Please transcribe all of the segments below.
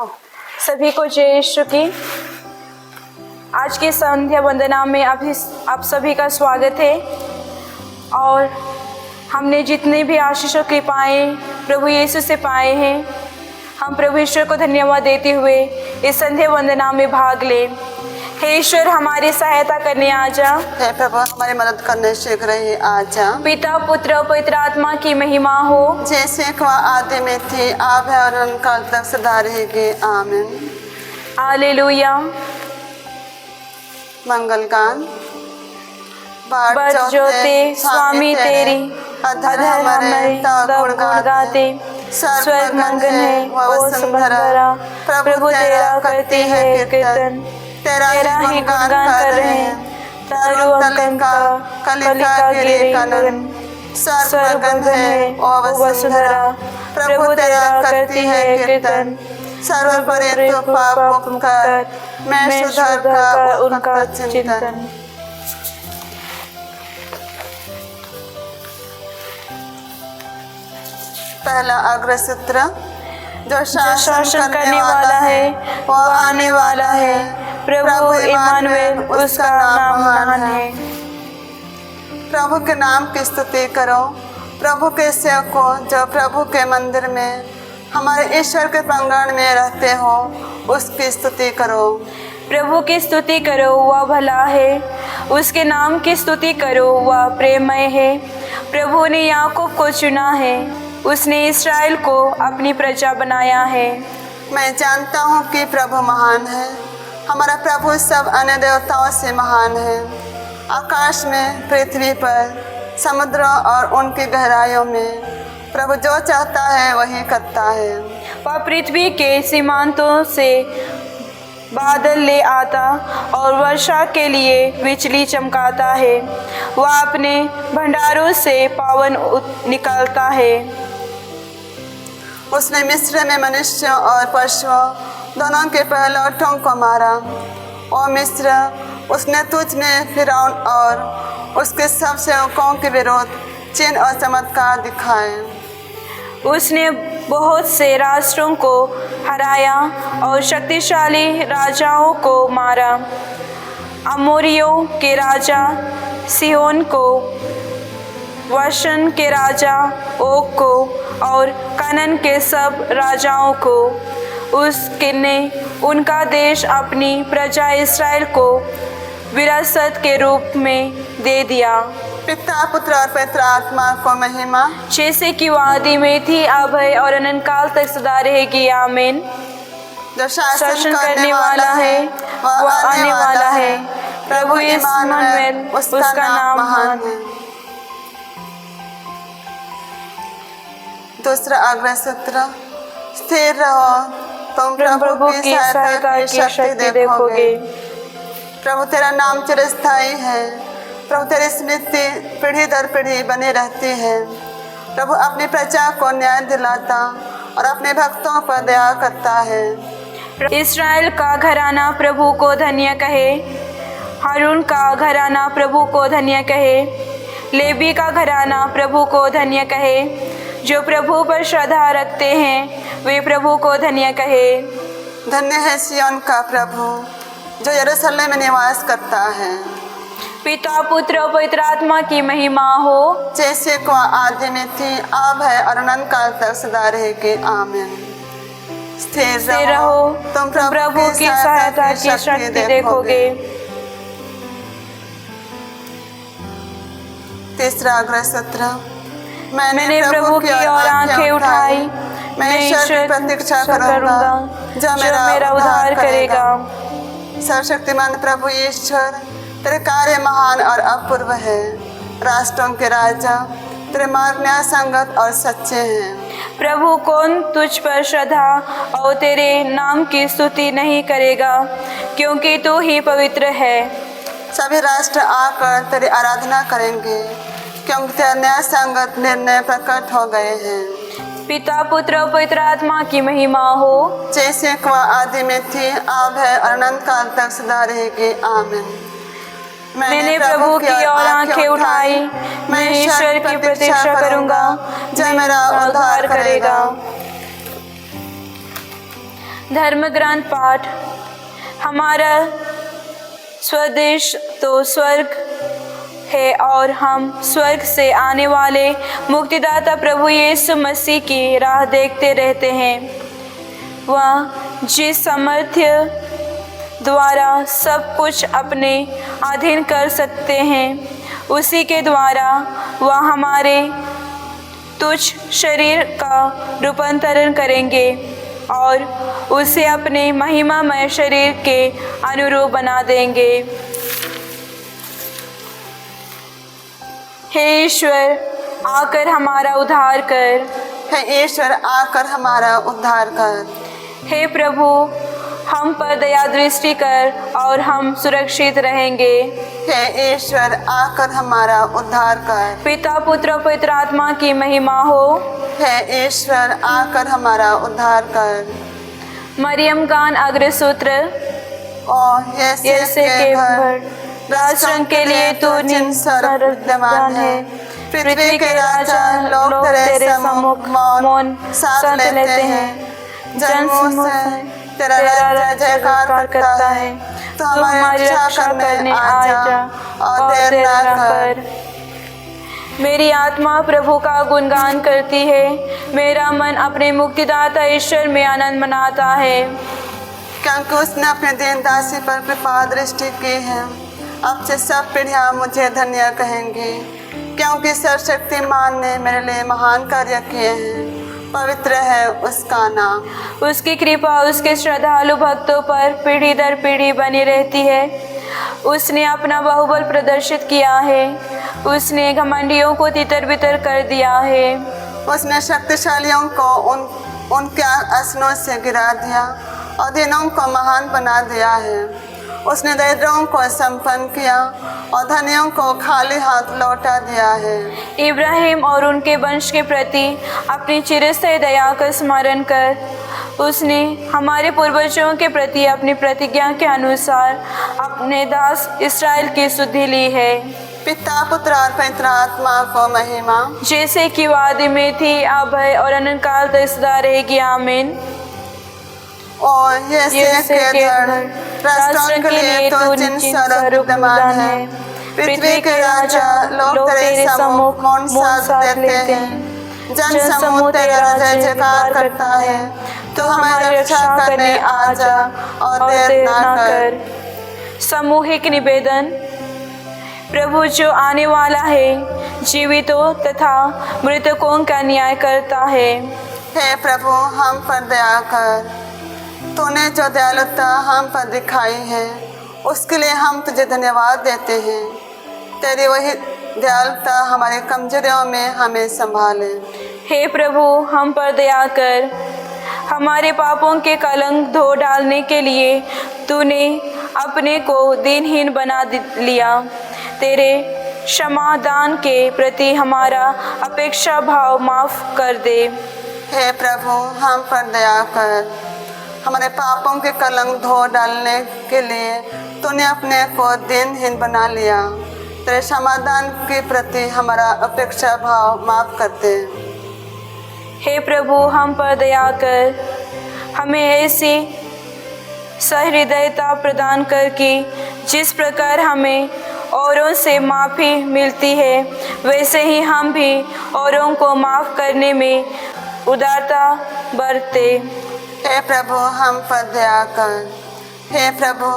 सभी को जय यीशु की। आज की संध्या वंदना में आप सभी का स्वागत है। और हमने जितने भी आशीषों कृपाएं प्रभु यीशु से पाए हैं, हम प्रभु ईश्वर को धन्यवाद देते हुए इस संध्या वंदना में भाग लें। हे ईश्वर, हमारी सहायता करने आ जा। हे प्रभु, हमारी मदद करने शीघ्र ही आ जा। पिता, पुत्र और पवित्र आत्मा की महिमा हो, जैसे कि वह आदि में थी, अब है और अनंतकाल तक सदा रहेगी। आमीन। हालेलुया। मंगल गान। बढ़ जोते स्वामी तेरी, अधर हमारे गुण गाते। स्वर्ग मंगन है वो सुंदरा, प्रभु तेरा करती है कीर्तन। तेरा ही गुणगान कर रहे हैं तारू अंकन का कलिका गिरे गगन। स्वर्ग मंगन है वो वसुंधरा, प्रभु तेरा करती है कीर्तन। सर्वोपरि तो पाप मुक्त कर, मैं सुधार का उनका चिंतन। पहला अग्रसूत्र। जो शासन करने वाला है वो आने वाला है, प्रभु इमानुएल उसका नाम महान है। प्रभु के नाम की स्तुति करो, प्रभु के सेवकों जो प्रभु के मंदिर में हमारे ईश्वर के प्रांगण में रहते हो, उसकी स्तुति करो। प्रभु की स्तुति करो, वह भला है। उसके नाम की स्तुति करो, वह प्रेममय है। प्रभु ने याकूब को चुना है, उसने इस्राएल को अपनी प्रजा बनाया है। मैं जानता हूँ कि प्रभु महान है, हमारा प्रभु सब अन्य देवताओं से महान है। आकाश में, पृथ्वी पर, समुद्रों और उनकी गहराइयों में प्रभु जो चाहता है वही करता है। वह पृथ्वी के सीमांतों से बादल ले आता और वर्षा के लिए बिजली चमकाता है। वह अपने भंडारों से पावन निकालता है। उसने मिस्र में मनुष्यों और पशुओं दोनों के पहलौठों को मारा। ओ मिस्र, उसने तुझ में फिरौन और उसके सब सेवकों के विरोध चिन्ह और चमत्कार दिखाए। उसने बहुत से राष्ट्रों को हराया और शक्तिशाली राजाओं को मारा। अमोरियों के राजा सिहोन को, वशन के राजा ओग को और कनन के सब राजाओं को उसने उनका देश अपनी प्रजा इस्राएल को विरासत के रूप में दे दिया। पिता, पुत्र और पवित्र आत्मा को महिमा, जैसे कि वादी में थी, अब है और अनंतकाल तक सदा रहेगी। आमीन। जो शासन करने वाला है वह आने वाला है, प्रभु इमानुएल उसका नाम महान है। दूसरा अग्रसूत्र। स्थिर रहो, तुम प्रभु की सहायता की शक्ति देखोगे। प्रभु तेरा नाम चिरस्थायी है, प्रभु तेरी स्मृति पीढ़ी दर पीढ़ी बनी रहती है। प्रभु अपनी प्रजा को न्याय दिलाता और अपने भक्तों पर दया करता है। इस्राएल का घराना प्रभु को धन्य कहे, हारून का घराना प्रभु को धन्य कहे, लेवी का घराना प्रभु को धन्य कहे। जो प्रभु पर श्रद्धा रखते हैं वे प्रभु को धन्य कहे। धन्य है सिय्योन का प्रभु जो यरूशलेम में निवास करता है। पिता, पुत्र और पवित्र आत्मा की महिमा हो, जैसे को आदि में थी, अब है और अनंत काल तक सदा रहेगी। आमीन। स्थिर रहो, तुम प्रभु की सहायता की शक्ति देखोगे। तीसरा अग्रसूत्र। मैंने प्रभु की ओर आंखें उठाई, मैं ईश्वर की प्रतीक्षा करूंगा जो मेरा उद्धार करेगा। सर्वशक्तिमान प्रभु ईश्वर, तेरे कार्य महान और अपूर्व है। राष्ट्रों के राजा तेरे मार्ग न्याय संगत और सच्चे हैं। प्रभु, कौन तुझ पर श्रद्धा और तेरे नाम की स्तुति नहीं करेगा, क्योंकि तू ही पवित्र है। सभी राष्ट्र आकर तेरी आराधना करेंगे, क्योंकि तेरा न्याय संगत निर्णय प्रकट हो गए हैं। पिता, पुत्र और पवित्र आत्मा की महिमा हो, जैसे कि आदि में थी, अब है और अनंत काल तक सदा रहेगी। आमीन। मैंने प्रभु की ओर आंखें उठाई, मैं ईश्वर की प्रतीक्षा करूंगा जो मेरा उद्धार करेगा। धर्म ग्रंथ पाठ। हमारा स्वदेश तो स्वर्ग है और हम स्वर्ग से आने वाले मुक्तिदाता प्रभु यीशु मसीह की राह देखते रहते हैं। वह जिस सामर्थ्य द्वारा सब कुछ अपने अधीन कर सकते हैं, उसी के द्वारा वह हमारे तुच्छ शरीर का रूपांतरण करेंगे और उसे अपने महिमामय शरीर के अनुरूप बना देंगे। हे ईश्वर, आकर हमारा उद्धार कर। हे ईश्वर, आकर हमारा उद्धार कर। हे प्रभु, हम पर दया दृष्टि कर और हम सुरक्षित रहेंगे। हे ईश्वर, आकर हमारा उद्धार कर। पिता, पुत्र और पवित्र आत्मा की महिमा हो। हे ईश्वर, आकर हमारा उद्धार कर। मरियम गान अग्रसूत्र। और यसे के भर राष्ट्रन के लिए तू सर्वविद्यमान है। पृथ्वी के राजा लोग तेरे सम्मुख मौन साथ लेते हैं। जन समूह तेरा जय जयकार करता है। तो हमारी रक्षा करने आ जा और देर ना कर। मेरी आत्मा प्रभु का गुणगान करती है। मेरा मन अपने मुक्तिदाता ईश्वर में आनंद मनाता है, क्योंकि उसने अपने दीन दासी पर कृपा दृष्टि की है। अब से सब पीढ़ियाँ मुझे धन्य कहेंगी, क्योंकि सर्वशक्तिमान ने मेरे लिए महान कार्य किए हैं। पवित्र है उसका नाम। उसकी कृपा उसके श्रद्धालु भक्तों पर पीढ़ी दर पीढ़ी बनी रहती है। उसने अपना बाहुबल प्रदर्शित किया है। उसने घमंडियों को तितर बितर कर दिया है। उसने शक्तिशालियों को उनके आसनों से गिरा दिया और दीनों को महान बना दिया है। उसने दरिद्रों को संपन्न किया और धनियों को खाली हाथ लौटा दिया है। इब्राहिम और उनके वंश के प्रति अपनी चिरस्थायी दया का स्मरण कर उसने हमारे पूर्वजों के प्रति अपनी प्रतिज्ञा के अनुसार अपने दास इस्राएल की सुधि ली है। पिता, पुत्र और पवित्र आत्मा को महिमा, जैसे कि वादी में थी, अभय और अनंत काल तक सदा रहेगी। आमीन। और यसे के धड़ राष्ट्रों के लिए तो जिन सर्वविद्यमान है। पृथ्वी के राजा लोग तेरे सम्मुख मौन साथ लेते हैं। जन समूह तेरा जय जयकार करता है। तो हमारी रक्षा करने आ जा और देर ना कर। सामूहिक निवेदन। प्रभु जो आने वाला है, जीवितों तथा मृतकों का न्याय करता है। हे प्रभु, हम पर दया कर। तूने जो दयालुता हम पर दिखाई है, उसके लिए हम तुझे धन्यवाद देते हैं। तेरी वही दयालुता हमारी कमजोरियों में हमें संभाले। हे प्रभु, हम पर दया कर। हमारे पापों के कलंक धो डालने के लिए तूने अपने को दीनहीन बना लिया। तेरे क्षमादान के प्रति हमारा अपेक्षा भाव माफ कर दे। हे प्रभु, हम पर दया कर। हमारे पापों के कलंक धो डालने के लिए तूने अपने को दीनहीन बना लिया। तेरे क्षमादान के प्रति हमारा अपेक्षा भाव माफ करते। हे प्रभु, हम पर दया कर। हमें ऐसी सहृदयता प्रदान कर कि जिस प्रकार हमें औरों से माफ़ी मिलती है, वैसे ही हम भी औरों को माफ़ करने में उदारता बरते। हे प्रभु, हम पर दया कर। हे प्रभु,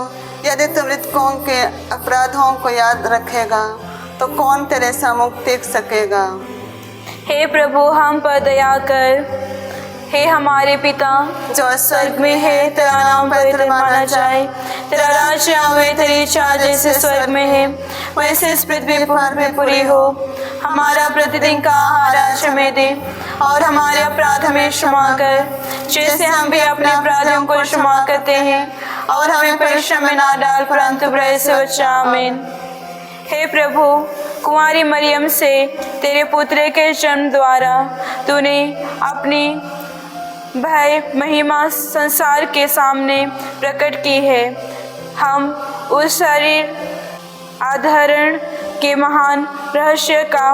यदि तू मृतकों के अपराधों को याद रखेगा तो कौन तेरे सम्मुख टिक सकेगा। हे प्रभु, हम पर दया कर। हे हमारे पिता जो स्वर्ग में है, तेरा नाम पवित्र माना जाए। तेरा राज्य आवे, तेरी इच्छा जैसे स्वर्ग में है वैसे इस पृथ्वी पर भी पूरी हो। हमारा प्रतिदिन का आहार आज हमें दे और हमारे अपराध हमें क्षमा कर, जैसे हम भी अपने अपराधियों को क्षमा करते हैं। और हमें परीक्षा में ना डाल, परंतु बुराई से बचा। आमीन। हे प्रभु, कुंवारी मरियम से तेरे पुत्र के जन्म द्वारा तूने अपनी भय महिमा संसार के सामने प्रकट की है। हम उस शरीर आधारण के महान रहस्य का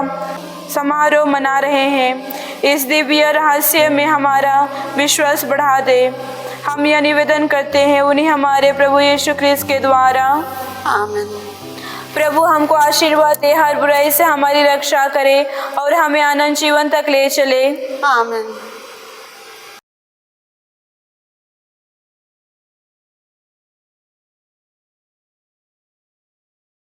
समारोह मना रहे हैं। इस दिव्य रहस्य में हमारा विश्वास बढ़ा दे। हम यह निवेदन करते हैं उन्हीं हमारे प्रभु यीशु ख्रिस्त के द्वारा। आमीन। प्रभु हमको आशीर्वाद दे, हर बुराई से हमारी रक्षा करे और हमें अनंत जीवन तक ले चले। आमीन।